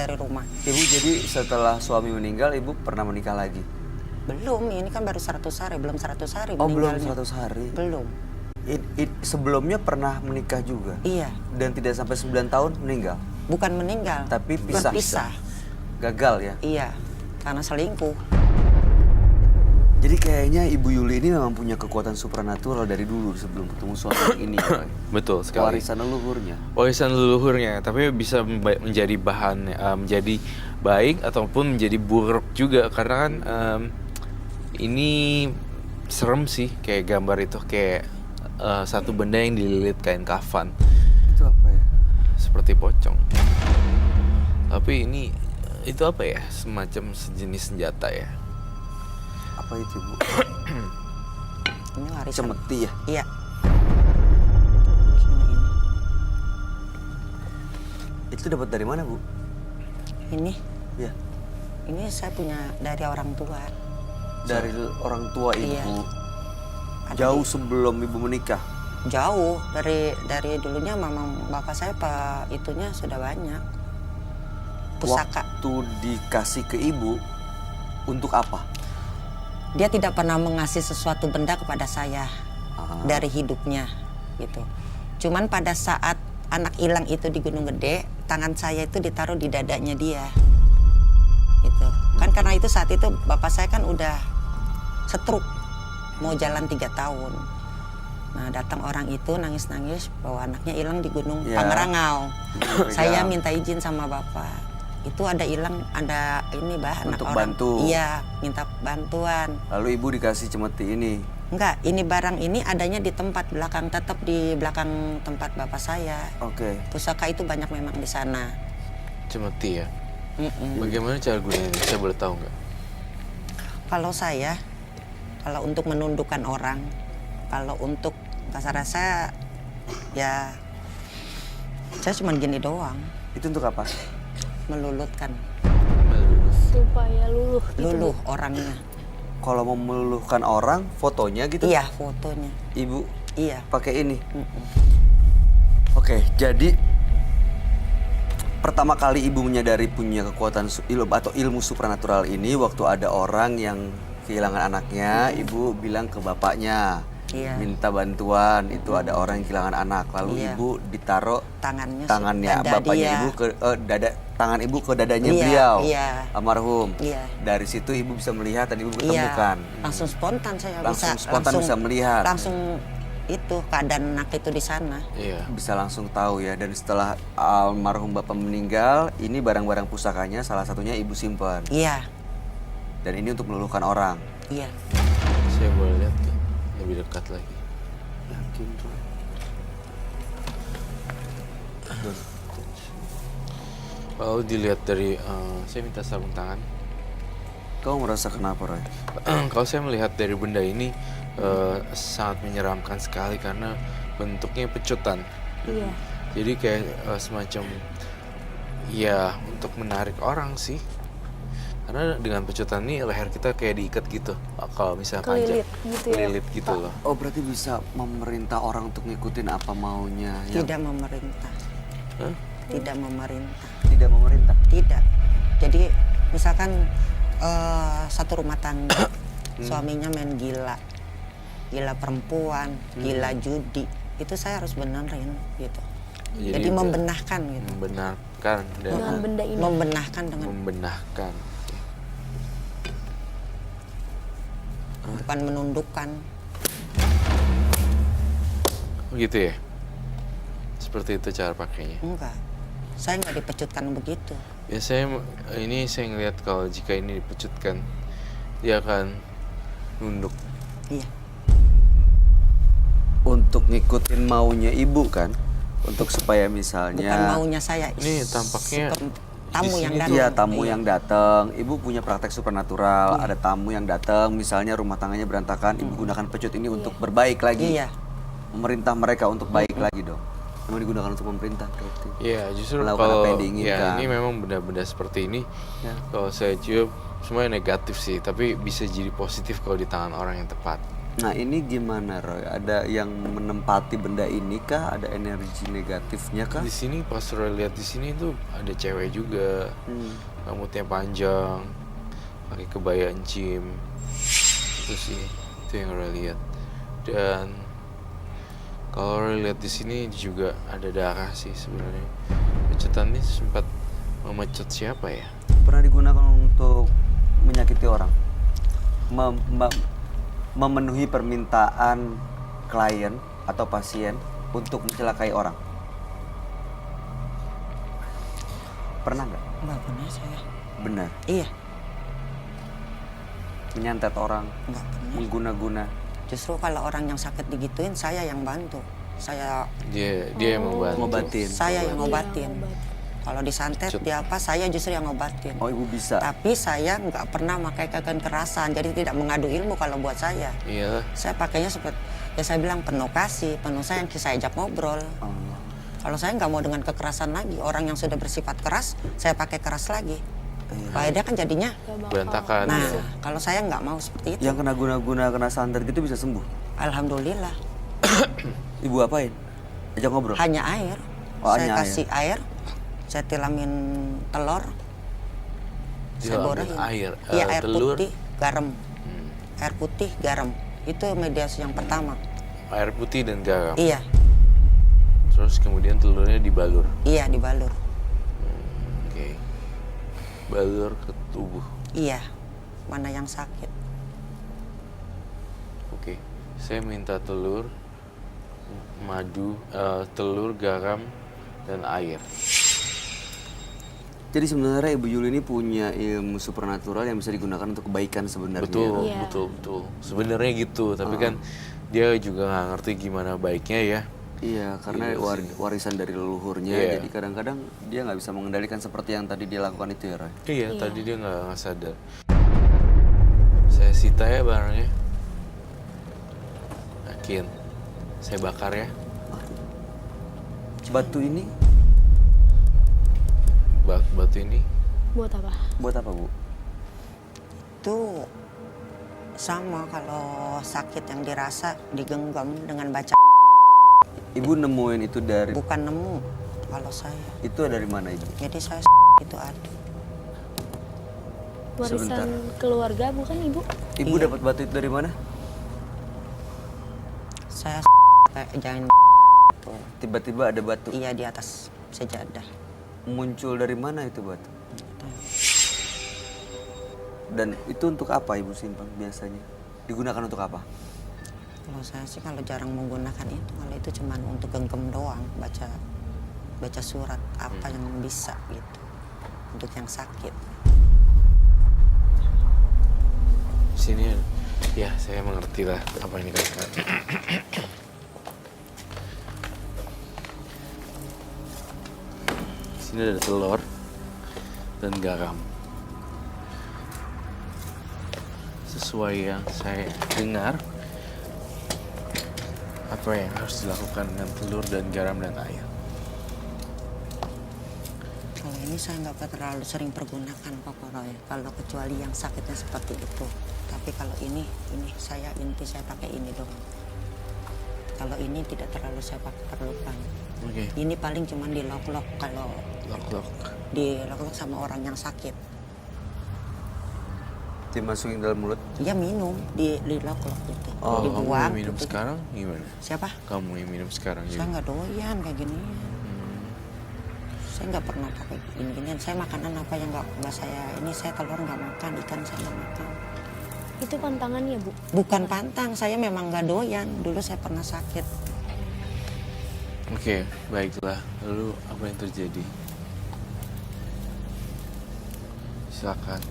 dari rumah. Ibu jadi setelah suami meninggal, ibu pernah menikah lagi? Belum, ini kan baru 100 hari, belum 100 hari Oh, belum meninggalnya. 100 hari? Belum. Sebelumnya pernah menikah juga? Iya. Dan tidak sampai 9 tahun meninggal? Bukan meninggal. Tapi pisah? Berpisah. Gagal ya? Iya, karena selingkuh. Jadi kayaknya Ibu Yuli ini memang punya kekuatan supranatural dari dulu sebelum ketemu suami ini. Roy. Betul sekali. Warisan leluhurnya. Warisan leluhurnya, tapi bisa menjadi bahan, menjadi baik ataupun menjadi buruk juga. Karena kan ini serem sih, kayak gambar itu kayak satu benda yang dililit kain kafan. Itu apa ya? Seperti pocong. Tapi ini, itu apa ya? Semacam sejenis senjata ya. Apa itu, Bu? Ini warisan. Cemeti ya? Iya. Cuma ini. Itu dapat dari mana, Bu? Ini, Ya. ini saya punya dari orang tua. Dari orang tua Ibu. Iya. Ada Jauh di- sebelum Ibu menikah. Jauh dari dulunya mama bapak saya itunya sudah banyak. Pusaka. Waktu dikasih ke Ibu untuk apa? Dia tidak pernah mengasih sesuatu benda kepada saya Ah. dari hidupnya gitu. Cuman pada saat anak hilang itu di Gunung Gede, tangan saya itu ditaruh di dadanya dia. Gitu. Kan karena itu saat itu bapak saya kan udah stroke, mau jalan 3 tahun. Nah, datang orang itu nangis-nangis bahwa anaknya hilang di Gunung Ya. Pangrango. Dipegang. Saya minta izin sama bapak. Itu ada hilang, ada ini anak Untuk orang. bantu. Iya, minta bantuan. Lalu Ibu dikasih cemeti ini. Enggak, ini barang ini adanya di tempat belakang, tetap di belakang tempat bapak saya. Oke. Pusaka itu banyak memang di sana. Cemeti ya. Mm-mm. Bagaimana cara gunanya? Saya boleh tahu nggak? Kalau saya, kalau untuk menundukkan orang, kalau untuk rasa-rasa ya saya cuma gini doang, Itu untuk apa? melulutkan, Supaya luluh gitu. luluh orangnya. Kalau mau meluluhkan orang, fotonya gitu? Iya, fotonya. Ibu Iya. pakai ini. Mm-mm. Oke, jadi pertama kali Ibu menyadari punya kekuatan ilmu supranatural ini waktu ada orang yang kehilangan anaknya, Ibu bilang ke bapaknya, Iya. minta bantuan. Itu ada orang yang kehilangan anak, lalu Iya. Ibu ditaruh Tangannya dada bapaknya dia. Ibu ke tangan Ibu ke dadanya Iya, beliau, iya. almarhum. Iya. Dari situ Ibu bisa melihat dan Ibu Iya, ketemukan. langsung spontan saya Langsung spontan bisa melihat. Langsung itu keadaan anak itu di sana. Iya. Bisa langsung tahu ya. Dan setelah almarhum bapak meninggal, ini barang-barang pusakanya salah satunya Ibu simpan. Iya, Dan ini untuk meluluhkan orang. iya. Saya boleh lihat nggak? Lebih dekat lagi. Yakin tuh. Kalau dilihat dari, saya minta sarung tangan. Kamu merasa kenapa, Roy? Kalau saya melihat dari benda ini sangat menyeramkan sekali karena bentuknya pecutan. Iya. Jadi kayak semacam ya untuk menarik orang sih. Karena dengan pecutan ini leher kita kayak diikat gitu. Kalau misalnya panjang, Kelilit gitu ya. kelilit gitu loh. Oh, berarti bisa memerintah orang untuk ngikutin apa maunya. Tidak memerintah. Hah? Tidak memerintah. Tidak memerintah. Tidak. Jadi misalkan satu rumah tangga, suaminya main gila. Gila perempuan, gila judi. Itu saya harus benerin gitu. Jadi membenahkan gitu. Membenarkan dan Dengan benda ini. Membenahkan dengan membenahkan. bukan menundukkan. Begitu ya? Seperti itu cara pakainya. Enggak. Saya nggak dipecutkan begitu. Ya saya ngelihat kalau jika ini dipecutkan, dia akan nunduk. Iya. Untuk ngikutin maunya Ibu kan? Untuk supaya misalnya... Bukan maunya saya. Ini tampaknya tamu di yang sini datang. Iya, tamu Iya. yang datang. Ibu punya praktek supernatural. Ada tamu yang datang, misalnya rumah tangganya berantakan. Ibu gunakan pecut ini untuk berbaik lagi. Iya. Memerintah mereka untuk baik lagi dong. Memang digunakan untuk memerintah berarti. Iya, justru Melakukan kalau apa yang ya diinginkan. ini memang benda-benda seperti ini, Ya. kalau saya cium semuanya negatif sih, tapi bisa jadi positif kalau di tangan orang yang tepat. Nah ini gimana Roy? Ada yang menempati benda ini kah? Ada energi negatifnya kah? Di sini pas Roy lihat di sini tuh ada cewek juga, rambutnya panjang, pakai kebaya encim. Itu sih, itu yang Roy lihat. Dan kalau Roy lihat di sini juga ada darah sih sebenarnya. Pecutan ini sempat memecut siapa ya? Pernah digunakan untuk menyakiti orang? Memenuhi permintaan klien atau pasien untuk mencelakai orang? Pernah nggak? Nggak pernah saya. Benar. Iya, Menyantet orang, nggak pernah. mengguna-guna. Justru kalau orang yang sakit digituin, saya yang bantu. Dia yang membantu. Ngobatin. Saya yang Iya, ngobatin. ngobatin. Kalau disantet dia apa, saya justru yang ngobatin. Oh ibu bisa. Tapi saya nggak pernah pakai kekerasan, jadi tidak mengadu ilmu kalau buat saya. Iya. Saya pakainya seperti, ya saya bilang penuh kasih, penuh sayang, saya ajak ngobrol. Oh. Kalau saya nggak mau dengan kekerasan lagi, orang yang sudah bersifat keras, saya pakai keras lagi. Bahaya dia kan jadinya. Berantakan. Nah, Ya. kalau saya nggak mau seperti itu. Yang kena guna-guna, kena santet gitu bisa sembuh? Alhamdulillah, Ibu apain? Ajak ngobrol? hanya air. Oh, Saya hanya kasih air, saya tilamin telur, saya Tilamin borahin. air, Iya, air telur. putih, garam. Air putih, garam. Itu mediasi yang pertama. Air putih dan garam. Iya, Terus kemudian telurnya dibalur. iya dibalur. Oke. Balur ke tubuh. Iya, mana yang sakit. Oke. Saya minta telur, madu, telur, garam, dan air. Jadi sebenarnya Ibu Yuli ini punya ilmu supernatural yang bisa digunakan untuk kebaikan sebenarnya. Betul, Iya. betul. Sebenarnya gitu, tapi kan dia juga nggak ngerti gimana baiknya ya. Iya, karena Iya sih. warisan dari leluhurnya. Iya. Jadi kadang-kadang dia nggak bisa mengendalikan seperti yang tadi dia lakukan itu ya, Roy. Iya, tadi dia nggak sadar. Saya sita ya barangnya. Yakin. Saya bakar ya. Batu ini Batu ini. Buat apa? buat apa, Bu? Itu sama kalau sakit yang dirasa digenggam dengan baca. Ibu nemuin itu dari Bukan nemu kalau saya. itu dari mana, Ibu? Jadi saya itu ada. Sebentar. Warisan keluarga bukan Ibu? Ibu Iya. dapat batu itu dari mana? Saya kayak jangan Tiba-tiba ada batu. iya di atas sejadah. Muncul dari mana itu batu? Dan itu untuk apa Ibu simpan biasanya? Digunakan untuk apa? Kalau saya sih kalau jarang menggunakan itu, kalau itu cuma untuk genggam doang, baca surat apa yang bisa gitu untuk yang sakit. Sini ya, saya mengerti lah apa yang dikatakan. Sini ada telur dan garam. Sesuai yang saya dengar, apa yang harus dilakukan dengan telur dan garam dan air. Kalau ini saya nggak terlalu sering pergunakan pokoknya. Kalau kecuali yang sakitnya seperti itu. Tapi kalau ini saya inti saya pakai ini dong. Kalau ini tidak terlalu saya perlukan. Oke, Ini paling cuma di lock kalau lok-lok. di lock sama orang yang sakit. Dimasukin dalam mulut. Dia minum di lock itu. Oh, Kamu Dibuang. yang minum gitu. sekarang gimana? Siapa? Kamu yang minum sekarang Saya gimana? nggak doyan kayak gini. Saya nggak pernah pakai gini-ginian. Saya makanan apa yang nggak saya ini saya telur nggak makan, ikan saya nggak makan. Itu pantangannya Bu? Bukan pantang, saya memang nggak doyan. Dulu saya pernah sakit. Oke, baiklah. Lalu apa yang terjadi? Silakan.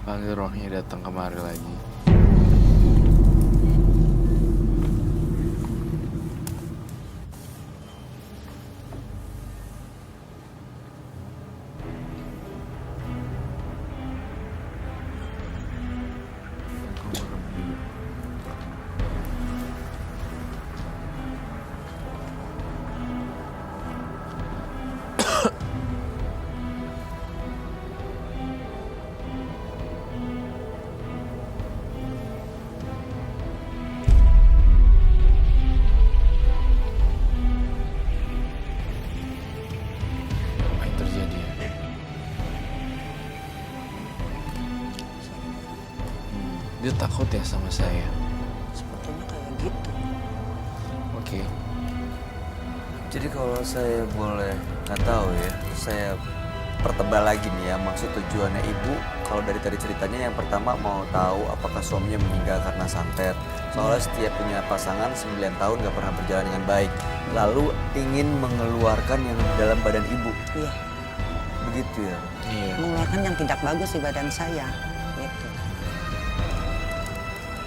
Panggil rohnya datang kemari lagi. Dia takut ya sama saya. Sepertinya kayak gitu. Oke. Jadi kalau saya boleh nggak tahu ya, saya pertebal lagi nih ya, maksud tujuannya ibu kalau dari tadi ceritanya yang pertama mau tahu apakah suaminya meninggal karena santet. Soalnya setiap punya pasangan 9 tahun nggak pernah berjalan dengan baik. Lalu ingin mengeluarkan yang di dalam badan ibu. Iya, Begitu ya. Iya. mengeluarkan yang tidak bagus di badan saya. Gitu.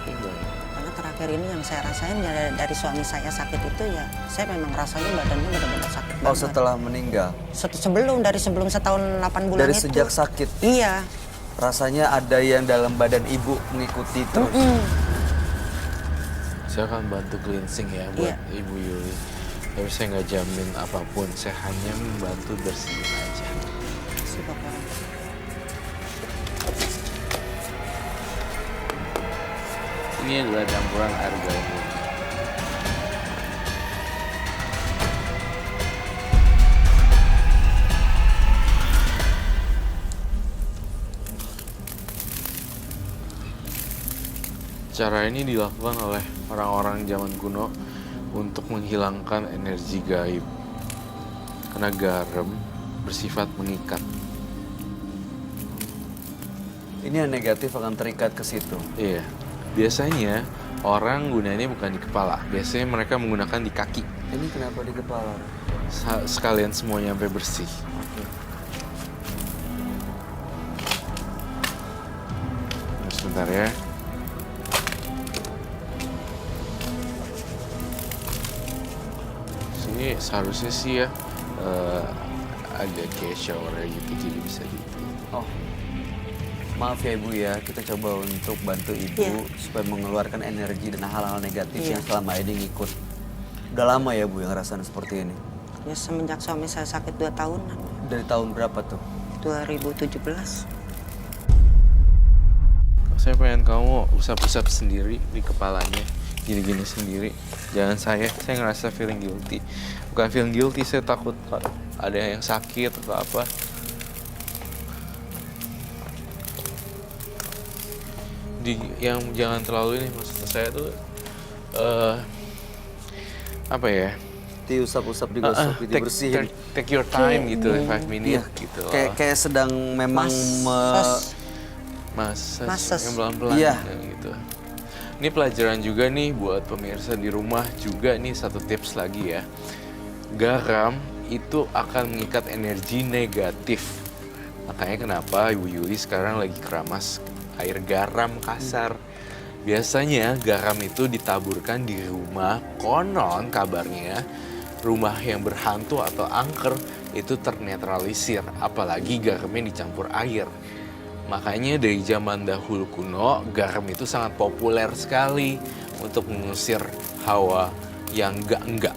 Oke, baik. Karena terakhir ini yang saya rasain ya dari suami saya sakit itu ya, saya memang rasanya badannya benar-benar sakit Oh banget. setelah meninggal. Dari sebelum setahun 8 bulan Dari itu. sejak sakit. Iya. Rasanya ada yang dalam badan ibu mengikuti terus. Saya akan bantu cleansing ya buat Iya. Ibu Yuli. Tapi saya nggak jamin apapun. Saya hanya membantu bersihin aja. Si Bapak. Ini adalah campuran air garam. Cara ini dilakukan oleh orang-orang zaman kuno untuk menghilangkan energi gaib. Karena garam bersifat mengikat. Ini yang negatif akan terikat ke situ. Iya. Biasanya orang gunanya bukan di kepala. Biasanya mereka menggunakan di kaki. Ini kenapa di kepala? Sekalian semuanya sampai bersih. Nah, sebentar ya. Sini seharusnya sih ya ada kayak shower gitu, jadi bisa gitu. Oh, maaf ya ibu ya, kita coba untuk bantu ibu Iya. supaya mengeluarkan energi dan hal-hal negatif Iya. yang selama ini ngikut. Udah lama ya bu yang ngerasain seperti ini? Ya semenjak suami saya sakit 2 tahunan. Dari tahun berapa tuh? 2017. Saya pengen kamu usap-usap sendiri di kepalanya, gini-gini sendiri. Jangan saya ngerasa feeling guilty. Bukan feeling guilty, saya takut ada yang sakit atau apa. Yang jangan terlalu ini, maksud saya tuh apa ya? Diusap-usap, digosok, dibersihin. Take your time gitu, 5 minutes gitu loh. Kayak sedang memang Massage yang pelan-pelan Iya. gitu. Ini pelajaran juga nih buat pemirsa di rumah juga nih, satu tips lagi ya. Garam itu akan mengikat energi negatif. Makanya kenapa Ibu Yuli sekarang lagi keramas air garam kasar. Biasanya garam itu ditaburkan di rumah, konon kabarnya rumah yang berhantu atau angker itu ternetralisir, apalagi garamnya dicampur air. Makanya dari zaman dahulu kuno, garam itu sangat populer sekali untuk mengusir hawa yang enggak-enggak.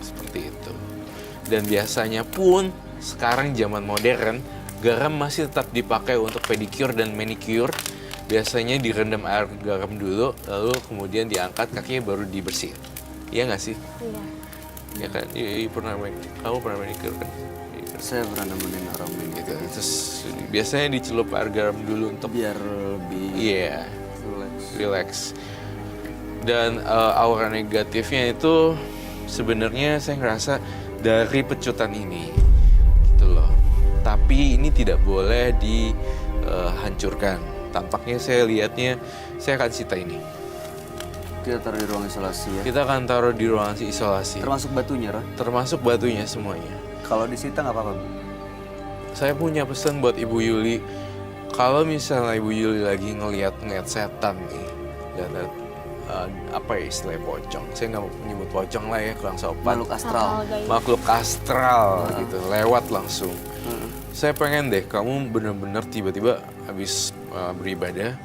Seperti itu. Dan biasanya pun, sekarang zaman modern, garam masih tetap dipakai untuk pedicure dan manicure. Biasanya direndam air garam dulu, lalu kemudian diangkat, kakinya baru dibersihin. Iya nggak sih? Iya. Ya kan? Kamu pernah manicure kan? Saya pernah nemenin orang main gitu. Terus biasanya dicelup air garam dulu untuk Biar lebih iya, relax. relax. Dan aura negatifnya itu sebenarnya saya ngerasa dari pecutan ini, gitu loh. Tapi ini tidak boleh dihancurkan. Tampaknya saya lihatnya, saya akan sita ini. Kita taruh di ruang isolasi ya. Kita akan taruh di ruang isolasi, Termasuk batunya, Ron? termasuk batunya semuanya. Kalau disita nggak apa-apa, Bu? Saya punya pesan buat Ibu Yuli. Kalau misalnya Ibu Yuli lagi ngelihat setan nih, lihat apa ya istilahnya pocong. Saya nggak mau menyebut pocong lah ya, kurang sopan. Makhluk astral. Hal-hal gaib. Makhluk astral gitu, lewat langsung. Saya pengen deh kamu bener-bener tiba-tiba habis beribadah,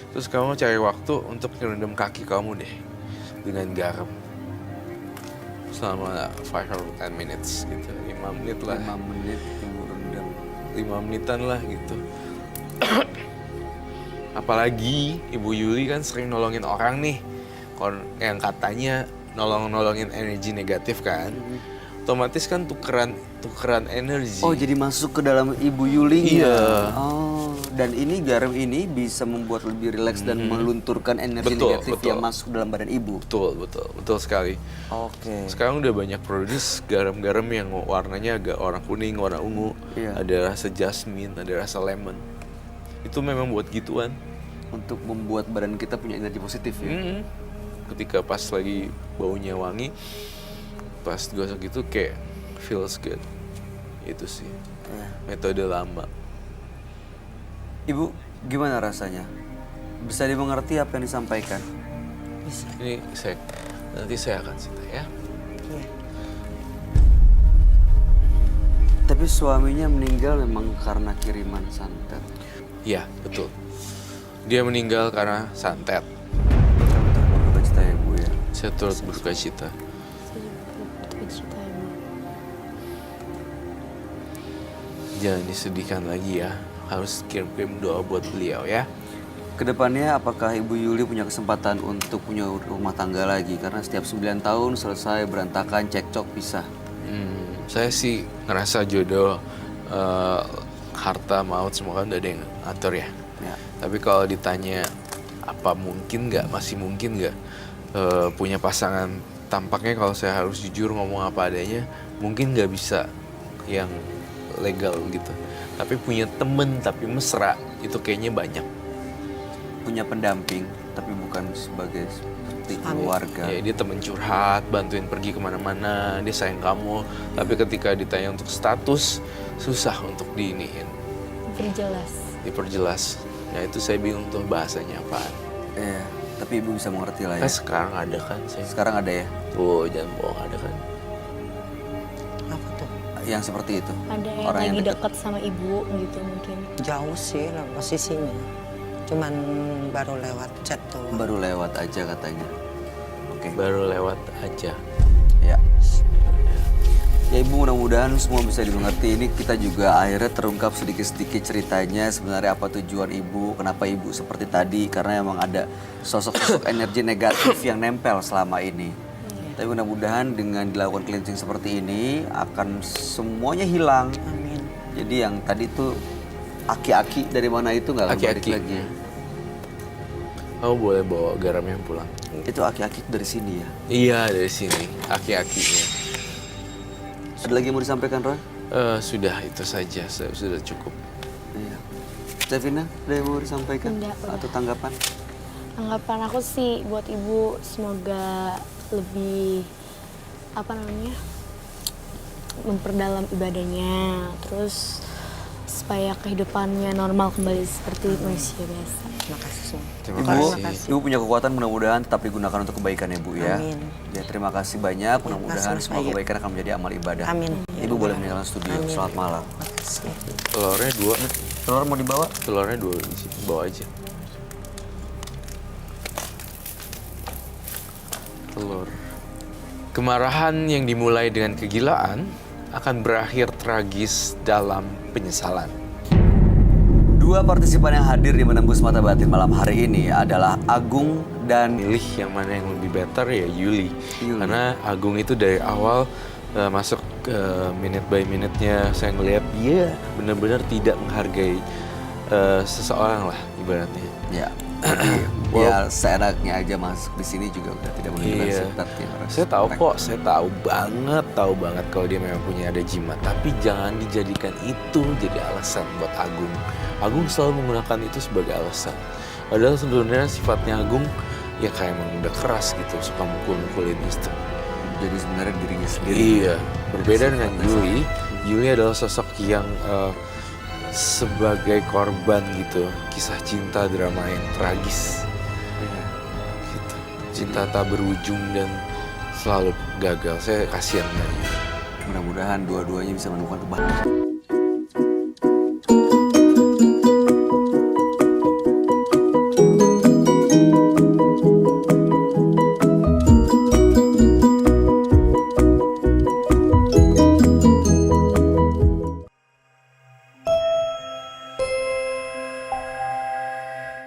terus kamu cari waktu untuk ngerendam kaki kamu deh dengan garam selama 5 or 10 minutes gitu, 5 menit lah, 5 menit tunggu rendam. 5 menitan lah gitu. Apalagi Ibu Yuli kan sering nolongin orang nih, yang katanya nolongin energi negatif kan, otomatis kan tukeran energi. Oh, jadi masuk ke dalam Ibu Yulinya? Iya. Oh, Dan ini garam ini bisa membuat lebih rileks dan melunturkan energi negatif yang masuk dalam badan ibu. Betul sekali. Oke. Sekarang udah banyak produce garam-garam yang warnanya agak warna kuning, warna ungu. Iya. Ada rasa jasmine, ada rasa lemon. Itu memang buat gituan. Untuk membuat badan kita punya energi positif ya. Ketika pas lagi baunya wangi, pas gosok gitu kayak feels good. Itu sih metode lama. Ibu, gimana rasanya? Bisa dimengerti apa yang disampaikan? Bisa. Ini nanti saya akan cerita ya. Iya. Tapi suaminya meninggal memang karena kiriman santet. Iya, betul. Dia meninggal karena santet. Kami turut berduka cita ya Bu ya. Saya turut berduka cita. Saya juga berduka cita ya, Bu. Jangan disedihkan lagi ya. Harus kirim doa buat beliau ya. Kedepannya apakah Ibu Yuli punya kesempatan untuk punya rumah tangga lagi? Karena setiap 9 tahun selesai berantakan, cekcok, pisah. Saya sih ngerasa jodoh, harta, maut semua kan udah ada yang atur ya. Ya. Tapi kalau ditanya apa mungkin nggak, masih mungkin nggak punya pasangan? Tampaknya kalau saya harus jujur ngomong apa adanya, mungkin nggak bisa yang legal gitu. Tapi punya temen tapi mesra itu kayaknya banyak. Punya pendamping, tapi bukan sebagai seperti keluarga. Ya, dia temen curhat, bantuin pergi kemana-mana, dia sayang kamu. Tapi ketika ditanya untuk status, susah untuk diiniin, diperjelas. Nah itu saya bingung tuh bahasanya apaan. Iya, tapi Ibu bisa mengerti lah ya. Sekarang ada kan saya. Sekarang ada ya? Tuh jangan bohong, ada kan. Apa tuh? Yang seperti itu? Ada yang Orang lagi yang dekat sama ibu gitu mungkin. Jauh sih lah posisinya. Cuman baru lewat chat tuh. Baru lewat aja katanya. Oke. Baru lewat aja. Ya. Ya Ibu, mudah-mudahan semua bisa dimengerti. Ini kita juga akhirnya terungkap sedikit-sedikit ceritanya. Sebenarnya apa tujuan Ibu, kenapa Ibu seperti tadi. Karena emang ada sosok-sosok energi negatif yang nempel selama ini. Tapi mudah-mudahan dengan dilakukan cleansing seperti ini akan semuanya hilang. Amin. Jadi yang tadi tuh aki-aki dari mana itu nggak akan balik Aki-aki. lagi. Kamu boleh bawa garamnya pulang. Itu aki-aki dari sini ya. Iya dari sini, aki-akinya. Ada lagi yang mau disampaikan Roy? Sudah itu saja, sudah cukup. Iya. Stevina, ada yang mau disampaikan? Enggak, udah. Atau tanggapan? Anggapan aku sih buat ibu semoga lebih memperdalam ibadahnya, terus supaya kehidupannya normal kembali seperti manusia biasa. Makasih semua. Terima Ibu, kasih. Ibu punya kekuatan, mudah-mudahan tetap digunakan untuk kebaikan ya Bu ya. Amin. Ya terima kasih banyak, mudah-mudahan Mas semua Bayu. kebaikan akan menjadi amal ibadah. Amin. Ibu boleh meninggalkan studio. Amin. Selamat malam. Makasih. Telurnya 2. Telur mau dibawa? Telurnya 2 di sini, bawa aja. Telur. Kemarahan yang dimulai dengan kegilaan akan berakhir tragis dalam penyesalan. Dua partisipan yang hadir di Menembus Mata Batin malam hari ini adalah Agung dan Milih yang mana yang lebih better ya Yuli. Yuli. Karena Agung itu dari awal masuk ke minute by minute-nya saya ngelihat dia benar-benar tidak menghargai seseorang lah ibaratnya. ya. Ya seenaknya aja masuk di sini juga udah tidak menunjukkan Iya. sifat yang harus Saya tahu mereka. kok, saya tahu banget kalau dia memang punya ada jimat. Tapi jangan dijadikan itu jadi alasan buat Agung. Agung selalu menggunakan itu sebagai alasan. Padahal sebenarnya sifatnya Agung ya kayak emang udah keras gitu, suka mukul-mukulin istri. Jadi sebenarnya dirinya sendiri. Iya, berbeda dengan Sifatnya Yuli. Yuli adalah sosok yang sebagai korban gitu, kisah cinta drama yang tragis. Iya. Gitu. Cinta tak berujung dan selalu gagal. Saya kasihan dengan Yuli. Mudah-mudahan dua-duanya bisa menemukan kebahagiaan.